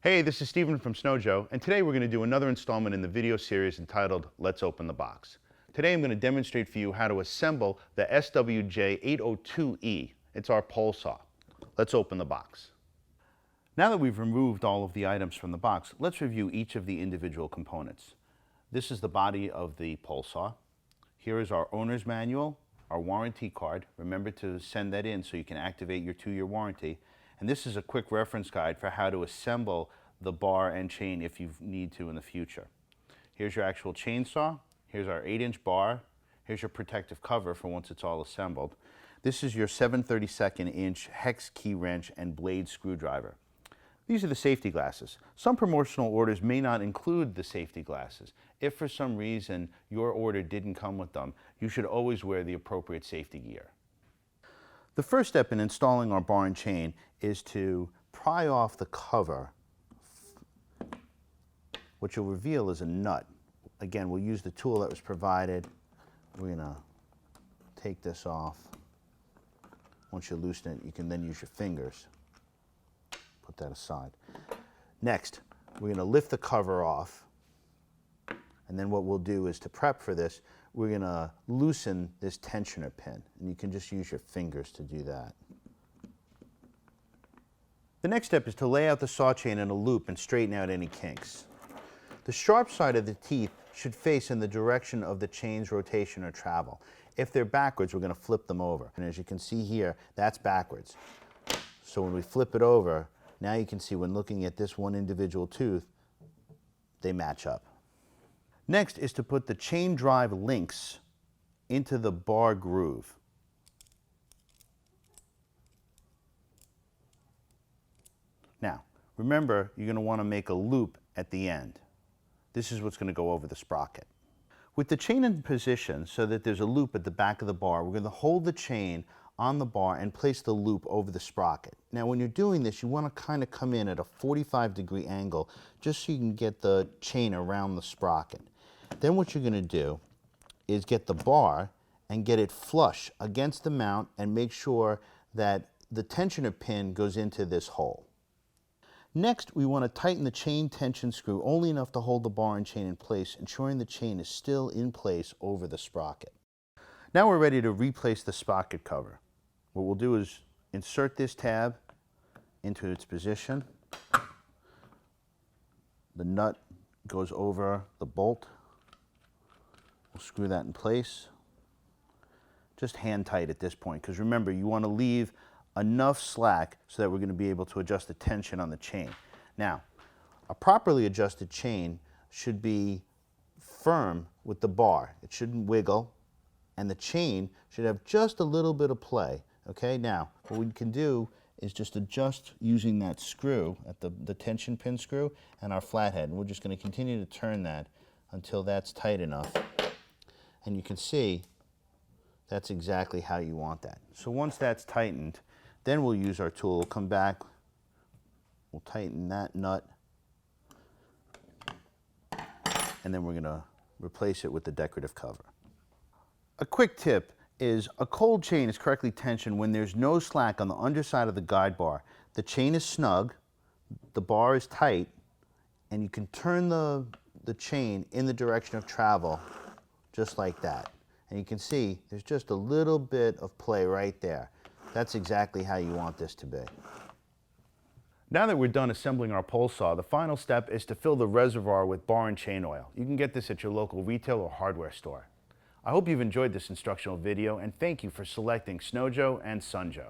Hey, this is Stephen from SWJ, and today we're going to do another installment in the video series entitled Let's Open the Box. Today I'm going to demonstrate for you how to assemble the SWJ802E. It's our pole saw. Let's open the box. Now that we've removed all of the items from the box, let's review each of the individual components. This is the body of the pole saw. Here is our owner's manual, our warranty card. Remember to send that in so you can activate your 2-year warranty. And this is a quick reference guide for how to assemble the bar and chain if you need to in the future. Here's your actual chainsaw. Here's our 8-inch bar. Here's your protective cover for once it's all assembled. This is your 7/32" hex key wrench and blade screwdriver. These are the safety glasses. Some promotional orders may not include the safety glasses. If for some reason your order didn't come with them, you should always wear the appropriate safety gear. The first step in installing our bar and chain is to pry off the cover. What you'll reveal is a nut. Again, we'll use the tool that was provided. We're going to take this off. Once you loosen it, you can then use your fingers. Put that aside. Next, we're going to lift the cover off. And then what we'll do is, to prep for this, we're going to loosen this tensioner pin. And you can just use your fingers to do that. The next step is to lay out the saw chain in a loop and straighten out any kinks. The sharp side of the teeth should face in the direction of the chain's rotation or travel. If they're backwards, we're going to flip them over. And as you can see here, that's backwards. So when we flip it over, now you can see when looking at this one individual tooth, they match up. Next is to put the chain drive links into the bar groove. Now, remember, you're going to want to make a loop at the end. This is what's going to go over the sprocket. With the chain in position so that there's a loop at the back of the bar, we're going to hold the chain on the bar and place the loop over the sprocket. Now when you're doing this, you want to kind of come in at a 45-degree angle just so you can get the chain around the sprocket. Then what you're going to do is get the bar and get it flush against the mount and make sure that the tensioner pin goes into this hole. Next, we want to tighten the chain tension screw only enough to hold the bar and chain in place, ensuring the chain is still in place over the sprocket. Now we're ready to replace the sprocket cover. What we'll do is insert this tab into its position. The nut goes over the bolt. We'll screw that in place. Just hand tight at this point, because remember, you want to leave enough slack so that we're going to be able to adjust the tension on the chain. Now, a properly adjusted chain should be firm with the bar. It shouldn't wiggle, and the chain should have just a little bit of play. Okay, now what we can do is just adjust using that screw at the tension pin screw and our flathead, and we're just going to continue to turn that until that's tight enough. And you can see that's exactly how you want that. So once that's tightened, then we'll use our tool. We'll come back, we'll tighten that nut, and then we're going to replace it with the decorative cover. A quick tip is a cold chain is correctly tensioned when there's no slack on the underside of the guide bar. The chain is snug, the bar is tight, and you can turn the chain in the direction of travel just like that. And you can see there's just a little bit of play right there. That's exactly how you want this to be. Now that we're done assembling our pole saw, the final step is to fill the reservoir with bar and chain oil. You can get this at your local retail or hardware store. I hope you've enjoyed this instructional video, and thank you for selecting SWJ and SWJ.